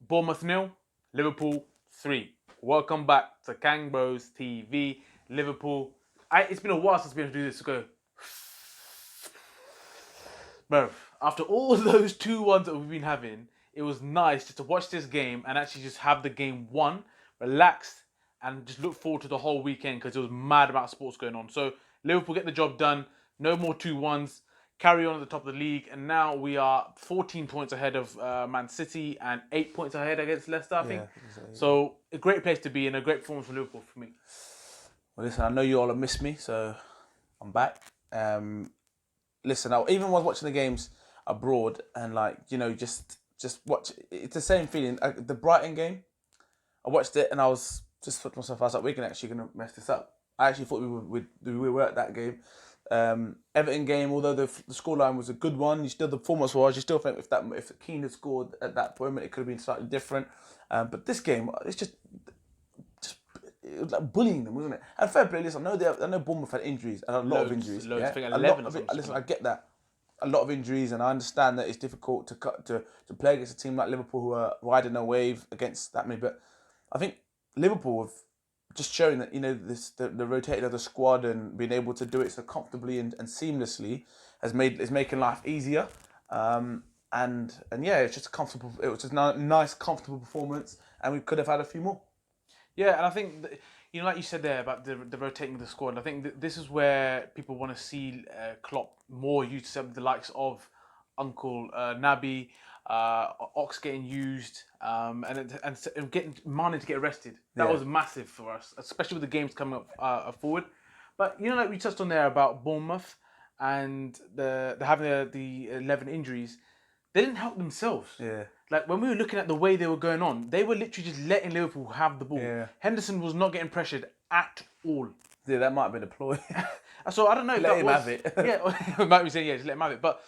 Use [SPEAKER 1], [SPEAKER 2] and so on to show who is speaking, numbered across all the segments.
[SPEAKER 1] Bournemouth 0, Liverpool 3. Welcome back to KangBrosTV. Liverpool. It's been a while since we've been able to do this. To go, bro. After all those 2-1s that we've been having, it was nice just to watch this game and actually just have the game won, relaxed, and just look forward to the whole weekend because it was mad about sports going on. So Liverpool get the job done. No more 2-1s. Carry on at the top of the league, and now we are 14 points ahead of Man City and 8 points ahead against Leicester, I think.
[SPEAKER 2] Exactly.
[SPEAKER 1] So a great place to be and a great performance from Liverpool for me.
[SPEAKER 2] Well, listen, I know you all have missed me, so I'm back. Listen, I even was watching the games abroad, and just watch. It's the same feeling. The Brighton game, I watched it, and I was just thought to myself, I was like, we're actually gonna mess this up. I actually thought we were at that game. Everton game, although the scoreline was a good one, the performance was. You still think if Keane had scored at that moment, it could have been slightly different. But this game, it's just it was like bullying them, wasn't it? And fair play, listen, I know Bournemouth had injuries, and a lot of injuries.
[SPEAKER 1] Loads,
[SPEAKER 2] yeah?
[SPEAKER 1] I think
[SPEAKER 2] A
[SPEAKER 1] 11
[SPEAKER 2] lot of
[SPEAKER 1] or
[SPEAKER 2] it,
[SPEAKER 1] something.
[SPEAKER 2] listen, I get that. A lot of injuries, and I understand that it's difficult to play against a team like Liverpool who are riding a wave against that many. But I think Liverpool have just showing that the rotating of the squad and being able to do it so comfortably and seamlessly is making life easier. And yeah, it's just a comfortable. It was just a nice, comfortable performance, and we could have had a few more.
[SPEAKER 1] Yeah, and I think, like you said there about the rotating of the squad, I think this is where people want to see Klopp more used to the likes of Uncle Naby, Ox getting used, and getting Mane to get arrested. That was massive for us, especially with the games coming up forward. But like we touched on there about Bournemouth and the having the 11 injuries, they didn't help themselves.
[SPEAKER 2] Yeah.
[SPEAKER 1] Like when we were looking at the way they were going on, they were literally just letting Liverpool have the ball.
[SPEAKER 2] Yeah.
[SPEAKER 1] Henderson was not getting pressured at all.
[SPEAKER 2] Yeah, that might have been a ploy.
[SPEAKER 1] So I don't know if
[SPEAKER 2] Let
[SPEAKER 1] that
[SPEAKER 2] him
[SPEAKER 1] was,
[SPEAKER 2] have it.
[SPEAKER 1] Yeah, it might be saying just let him have it. But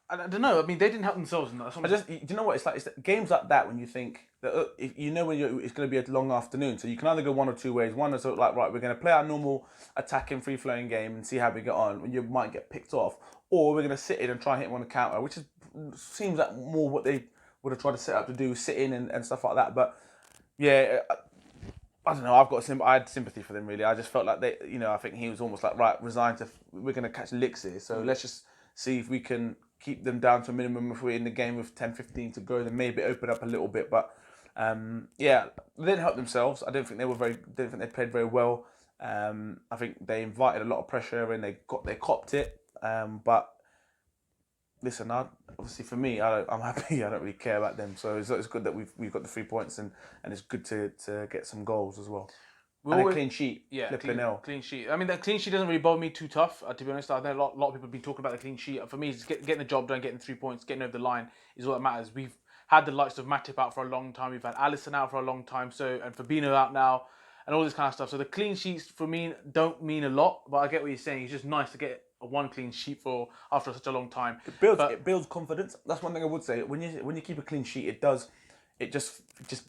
[SPEAKER 1] I don't know. I mean, they didn't help themselves in that.
[SPEAKER 2] Do you know what it's like? It's games like that when you think that if you know it's going to be a long afternoon, so you can either go one or two ways. One is like, right, we're going to play our normal attacking, free flowing game and see how we get on. When you might get picked off, or we're going to sit in and try and hit one on the counter, which seems like more what they would have tried to set up to do, sit in and stuff like that. But yeah, I don't know. I had sympathy for them really. I just felt like they, I think he was almost like, right, resigned to. We're going to catch licks here, so let's just see if we can keep them down to a minimum. If we're in the game with 10, 15 to go, then maybe open up a little bit. But yeah, they didn't help themselves. I don't think they played very well. I think they invited a lot of pressure and they copped it. But listen, obviously for me, I'm happy. I don't really care about them. So it's good that we've got the 3 points and it's good to get some goals as well. A clean sheet.
[SPEAKER 1] Yeah,
[SPEAKER 2] clean
[SPEAKER 1] sheet. I mean, that clean sheet doesn't really bother me too tough. To be honest, I know a lot of people have been talking about the clean sheet. For me, it's getting the job done, getting 3 points, getting over the line is all that matters. We've had the likes of Matip out for a long time. We've had Alisson out for a long time. And Fabinho out now, and all this kind of stuff. So the clean sheets for me don't mean a lot, but I get what you're saying. It's just nice to get one clean sheet after such a long time.
[SPEAKER 2] It builds confidence. That's one thing I would say. When you keep a clean sheet, it just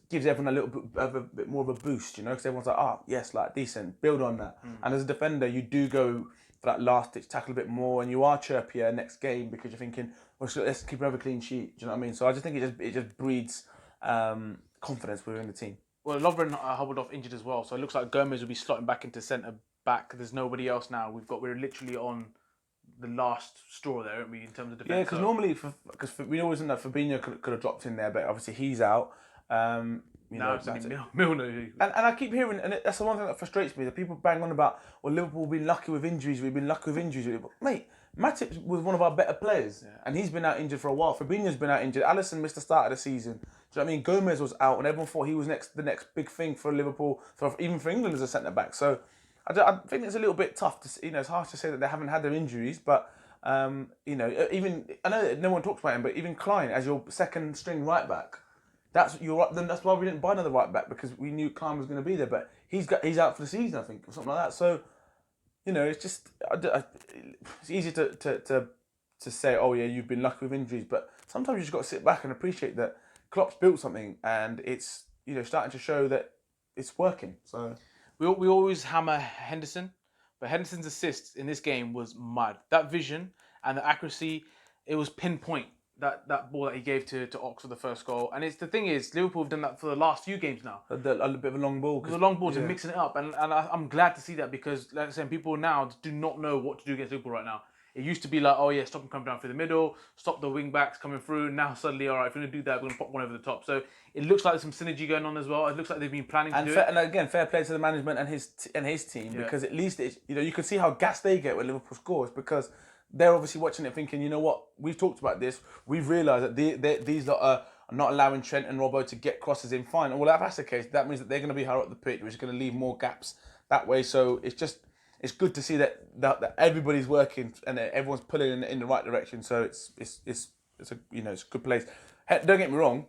[SPEAKER 2] gives everyone a little bit of a bit more of a boost, because everyone's like, yes, like decent, build on that. And as a defender, you do go for that last ditch tackle a bit more, and you are chirpier next game because you're thinking, well, let's keep another clean sheet. Do you know what I mean? So I just think it just breeds confidence within the team.
[SPEAKER 1] Well, Lovren hobbled off injured as well, so it looks like Gomez will be slotting back into centre back. There's nobody else now. We're literally on the last straw there, aren't we, in terms of defence?
[SPEAKER 2] Yeah, because normally, we always know that Fabinho could have dropped in there, but obviously he's out.
[SPEAKER 1] Now it's only Milner.
[SPEAKER 2] And I keep hearing, and that's the one thing that frustrates me, that people bang on about, well, Liverpool have been lucky with injuries, Mate, Matip was one of our better players, and he's been out injured for a while. Fabinho's been out injured. Alisson missed the start of the season. Do you know what I mean? Gomez was out, and everyone thought he was the next big thing for Liverpool, even for England as a centre-back. So I think it's a little bit tough to, it's hard to say that they haven't had their injuries, but even I know that no one talks about him, but even Klein as your second string right back, that's why we didn't buy another right back, because we knew Klein was going to be there, but he's out for the season, I think, or something like that. So it's just it's easy to say, oh yeah, you've been lucky with injuries, but sometimes you just got to sit back and appreciate that Klopp's built something and it's starting to show that it's working. So.
[SPEAKER 1] We always hammer Henderson, but Henderson's assist in this game was mad. That vision and the accuracy, it was pinpoint. that ball that he gave to Ox for the first goal. And the thing is, Liverpool have done that for the last few games now.
[SPEAKER 2] A bit of a long ball.
[SPEAKER 1] With the long balls and mixing it up. And I'm glad to see that because, like I said, people now do not know what to do against Liverpool right now. It used to be like, oh yeah, stop them coming down through the middle, stop the wing backs coming through. Now suddenly, all right, if we're going to do that, we're going to pop one over the top. So it looks like there's some synergy going on as well. It looks like they've been planning to do it.
[SPEAKER 2] And again, fair play to the management and his team because at least you can see how gassed they get when Liverpool scores because they're obviously watching it thinking, you know what, we've talked about this. We've realised that these lot are not allowing Trent and Robbo to get crosses in fine. Well, if that's the case, that means that they're going to be higher up the pitch, which is going to leave more gaps that way. So it's good to see that everybody's working and that everyone's pulling in the right direction. So it's a good place. Don't get me wrong.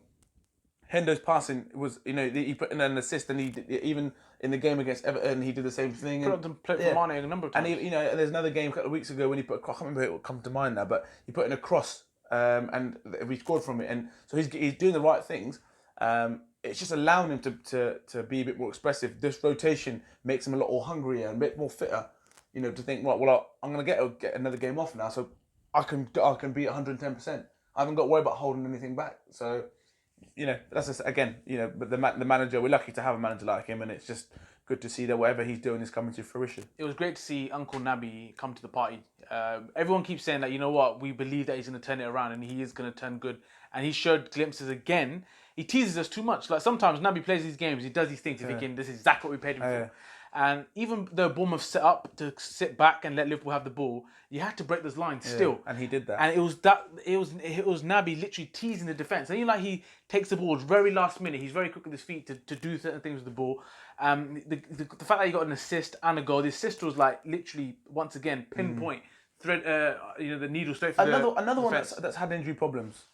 [SPEAKER 2] Hendo's passing was, he put in an assist, and even in the game against Everton, he did the same thing.
[SPEAKER 1] Put up the plate for Mane a number of times.
[SPEAKER 2] And there's another game a couple of weeks ago when he put, I can't remember it will come to mind now, but he put in a cross, and we scored from it, and so he's doing the right things. It's just allowing him to be a bit more expressive. This rotation makes him a lot more hungrier and a bit more fitter. To think, right, well, I'm going to get another game off now, so I can be 110%. I haven't got to worry about holding anything back. So. That's just, again, but the manager, we're lucky to have a manager like him, and it's just good to see that whatever he's doing is coming to fruition.
[SPEAKER 1] It was great to see Uncle Naby come to the party. Everyone keeps saying that, you know what, we believe that he's going to turn it around and he is going to turn good. And he showed glimpses again. He teases us too much. Like sometimes Naby plays these games, he does these things, you're thinking this is exactly what we paid him for. And even though Bournemouth set up to sit back and let Liverpool have the ball, you had to break those lines still.
[SPEAKER 2] And he did that.
[SPEAKER 1] And it was Naby literally teasing the defence. And he takes the ball very last minute. He's very quick with his feet to do certain things with the ball. The fact that he got an assist and a goal, the assist was like literally once again pinpoint thread. The needle straight for
[SPEAKER 2] another one that's had injury problems.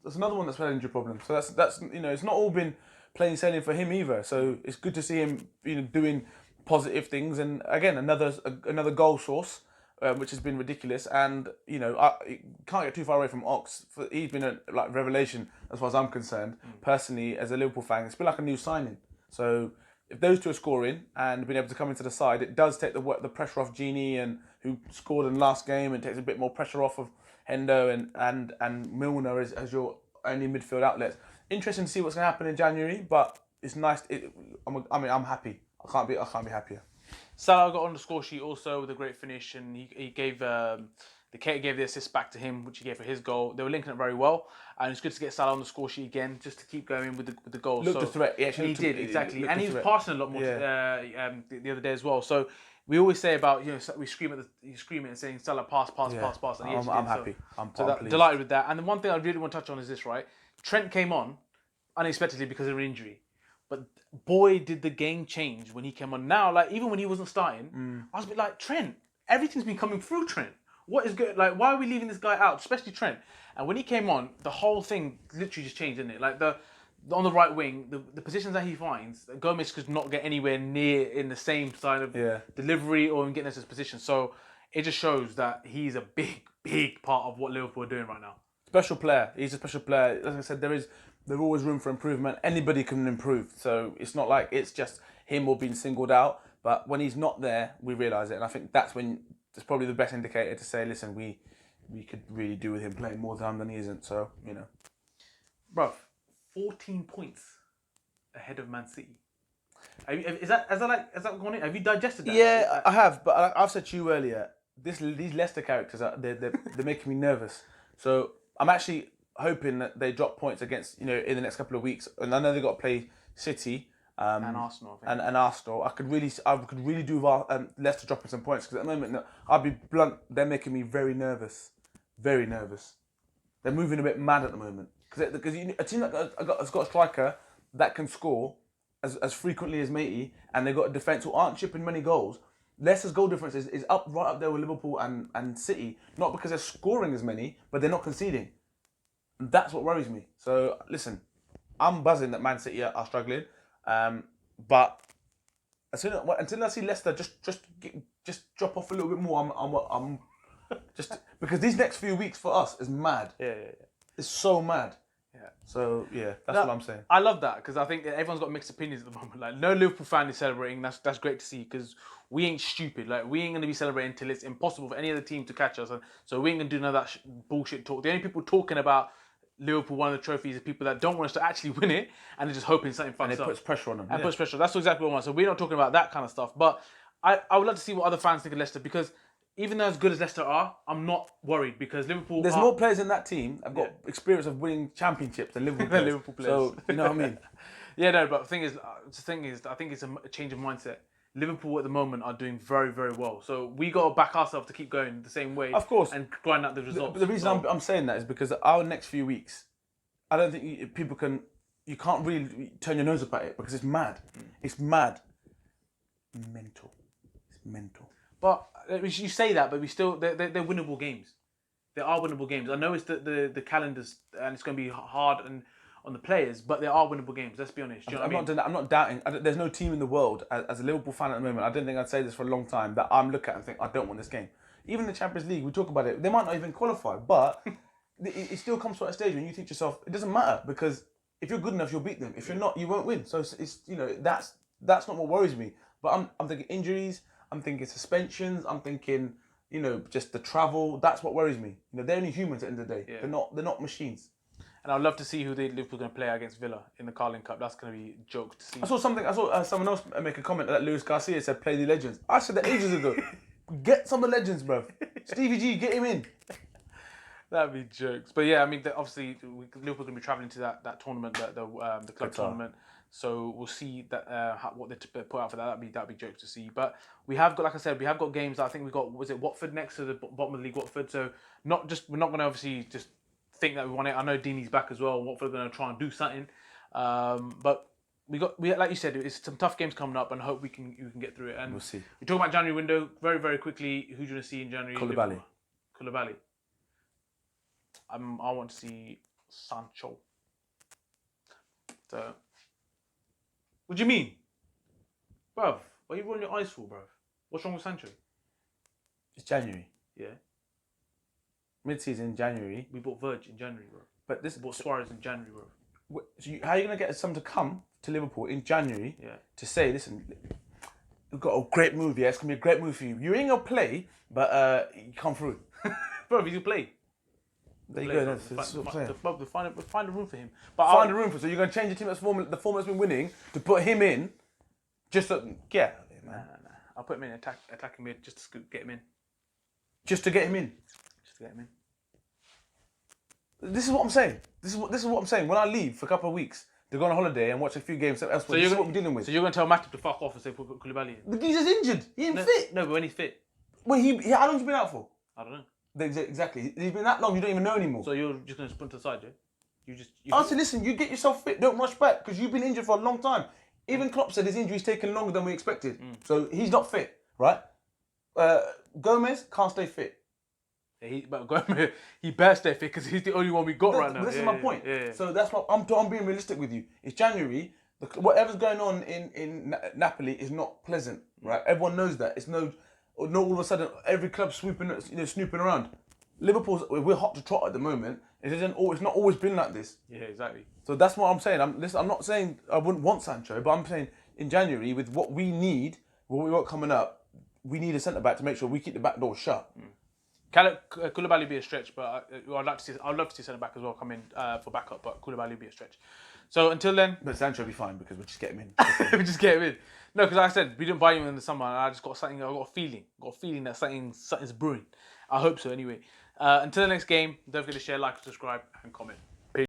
[SPEAKER 2] There's another one that's had injury problems. So that's it's not all been plain sailing for him either. So it's good to see him doing positive things, and again another goal source, which has been ridiculous. And I can't get too far away from Ox. He's been a revelation as far as I'm concerned. Personally, as a Liverpool fan, it's been like a new signing. So if those two are scoring and being able to come into the side, it does take the pressure off Gini, and who scored in the last game, and takes a bit more pressure off of Hendo and Milner as your only midfield outlets. Interesting to see what's going to happen in January, but it's nice. I'm happy. I can't be happier.
[SPEAKER 1] Salah got on the score sheet also with a great finish, and he gave the Keita gave the assist back to him, which he gave for his goal. They were linking up very well, and it's good to get Salah on the score sheet again, just to keep going with the goals.
[SPEAKER 2] Looked a threat.
[SPEAKER 1] He did exactly, and he was passing a lot more the other day as well. So we always say about we scream it and saying Salah pass, and
[SPEAKER 2] I'm happy. I'm
[SPEAKER 1] delighted with that. And the one thing I really want to touch on is this, right? Trent came on unexpectedly because of an injury. But boy, did the game change when he came on. Now, even when he wasn't starting, I was a bit like, Trent, everything's been coming through Trent. What is good? Why are we leaving this guy out? Especially Trent. And when he came on, the whole thing literally just changed, didn't it? On the right wing, the positions that he finds, Gomez could not get anywhere near in the same side of delivery or in getting into his position. So it just shows that he's a big, big part of what Liverpool are doing right now.
[SPEAKER 2] Special player. He's a special player. As I said, there's always room for improvement. Anybody can improve. So it's not like it's just him or being singled out. But when he's not there, we realise it. And I think that's when it's probably the best indicator to say, listen, we could really do with him playing more time than he isn't. So,
[SPEAKER 1] Bruv, 14 points ahead of Man City. Has that gone in? Have you digested that?
[SPEAKER 2] Yeah, I have. But I've said to you earlier, these Leicester characters, they're making me nervous. So I'm actually hoping that they drop points against, in the next couple of weeks. And I know they've got to play City
[SPEAKER 1] and Arsenal. I think.
[SPEAKER 2] And Arsenal. I could really do with Leicester dropping some points, because at the moment, I'll be blunt, they're making me very nervous. Very nervous. They're moving a bit mad at the moment. Because a team has got a striker that can score as frequently as Matey, and they've got a defence who aren't chipping many goals. Leicester's goal difference is right up there with Liverpool and City, not because they're scoring as many, but they're not conceding. And that's what worries me. So listen, I'm buzzing that Man City are struggling, but until I see Leicester just drop off a little bit more, I'm just because these next few weeks for us is mad.
[SPEAKER 1] Yeah.
[SPEAKER 2] It's so mad.
[SPEAKER 1] Yeah.
[SPEAKER 2] So that's what I'm saying.
[SPEAKER 1] I love that, because I think that everyone's got mixed opinions at the moment. No Liverpool fan is celebrating. That's great to see, because we ain't stupid. We ain't gonna be celebrating until it's impossible for any other team to catch us. So we ain't gonna do none of that bullshit talk. The only people talking about Liverpool won the trophies are people that don't want us to actually win it, and they're just hoping something fucks
[SPEAKER 2] And it
[SPEAKER 1] up.
[SPEAKER 2] puts pressure on them.
[SPEAKER 1] And puts pressure. That's exactly what I want. So we're not talking about that kind of stuff. But I would like to see what other fans think of Leicester, because even though as good as Leicester are, I'm not worried, because Liverpool.
[SPEAKER 2] There's more players in that team that have got experience of winning championships than Liverpool players.
[SPEAKER 1] Liverpool players.
[SPEAKER 2] So you know what I mean.
[SPEAKER 1] Yeah, no, but the thing is, I think it's a change of mindset. Liverpool at the moment are doing very, very well. So we got to back ourselves to keep going the same way.
[SPEAKER 2] Of course.
[SPEAKER 1] And grind out the results.
[SPEAKER 2] The reason I'm saying that is because our next few weeks, I don't think you can't really turn your nose up at it, because it's mad. It's mad. Mental. It's mental.
[SPEAKER 1] But you say that, but they're winnable games. They are winnable games. I know it's the calendars, and it's going to be hard and on the players, but they are winnable games. Let's be honest. Do you know what I mean?
[SPEAKER 2] I'm not doubting. There's no team in the world, as a Liverpool fan at the moment, I don't think I'd say this for a long time, that I'm looking at and think, I don't want this game. Even the Champions League, we talk about it, they might not even qualify, but it still comes to a stage when you think to yourself, it doesn't matter, because if you're good enough, you'll beat them. If you're not, you won't win. So it's that's not what worries me. But I'm thinking injuries, I'm thinking suspensions, I'm thinking, just the travel. That's what worries me. They're only humans at the end of the day. Yeah. They're not machines.
[SPEAKER 1] And I'd love to see who Liverpool going to play against Villa in the Carling Cup. That's going to be a joke to see.
[SPEAKER 2] I saw someone else make a comment that Luis Garcia said, play the legends. I said that ages ago. Get some of the legends, bro. Stevie G, get him in.
[SPEAKER 1] That'd be jokes. But yeah, I mean, obviously, Liverpool going to be travelling to that tournament, the club tournament. So we'll see that what they put out for that. That'd be jokes to see. But we have got, like I said, we have got games that I think we got. Was it Watford next to the bottom of the league, Watford? So we're not going to obviously just think that we want it. I know Deeney's back as well. Watford are going to try and do something. But we like you said, it's some tough games coming up, and I hope we can get through it. And
[SPEAKER 2] we'll see.
[SPEAKER 1] We talk about January window very, very quickly. Who do you want to see in January? Koulibaly. I want to see Sancho. So, what do you mean, bruv? What are you rolling your eyes for, bruv? What's wrong with Sancho?
[SPEAKER 2] It's January.
[SPEAKER 1] Yeah.
[SPEAKER 2] Mid-season January.
[SPEAKER 1] We bought Verge in January, bro.
[SPEAKER 2] But
[SPEAKER 1] we bought Suarez in January, bro.
[SPEAKER 2] So how are you going to get someone to come to Liverpool in January to say, listen, we've got a great move, it's going to be a great move for you. You ain't going to play, but you come through.
[SPEAKER 1] Bro, he's going to play.
[SPEAKER 2] There you go. That's what I'm saying.
[SPEAKER 1] Find a room for him. But
[SPEAKER 2] find a room for him. So you're going to change the team the form that's been winning to put him in. Just so,
[SPEAKER 1] Nah. I'll put him in attacking mid just to get him in.
[SPEAKER 2] Just to get him in. This is what I'm saying. This is what I'm saying. When I leave for a couple of weeks to go on a holiday and watch a few games elsewhere, this is what we're dealing with.
[SPEAKER 1] So you're going to tell Matip to fuck off and say put Koulibaly in?
[SPEAKER 2] The geezer's injured. He ain't fit.
[SPEAKER 1] No, but when he's fit.
[SPEAKER 2] Well, how long's he been out for?
[SPEAKER 1] I don't know.
[SPEAKER 2] Exactly. He's been that long, you don't even know anymore.
[SPEAKER 1] So you're just going to put him to the side, yeah?
[SPEAKER 2] I said, listen, you get yourself fit, don't rush back, because you've been injured for a long time. Even Klopp said his injury's taken longer than we expected. So he's not fit, right? Gomez can't stay fit.
[SPEAKER 1] Yeah, but Gomez, he better stay fit, because he's the only one we got right now.
[SPEAKER 2] This is my point. Yeah. So that's what I'm being realistic with you. It's January. Whatever's going on in Napoli is not pleasant, right? Everyone knows that. It's not all of a sudden every club snooping around. We're hot to trot at the moment. It's not always been like this.
[SPEAKER 1] Yeah, exactly.
[SPEAKER 2] So that's what I'm saying. I'm not saying I wouldn't want Sancho, but I'm saying in January with what we need, what we got coming up, we need a centre back to make sure we keep the back door shut.
[SPEAKER 1] Koulibaly be a stretch, but I'd love to see centre back as well come in for backup. But Koulibaly be a stretch. So until then,
[SPEAKER 2] but Sancho will be fine because we'll just get him in.
[SPEAKER 1] We just get him in. No, because like I said, we didn't buy him in the summer, and I just got something. I got a feeling that something's brewing. I hope so. Anyway, until the next game, don't forget to share, like, subscribe, and comment.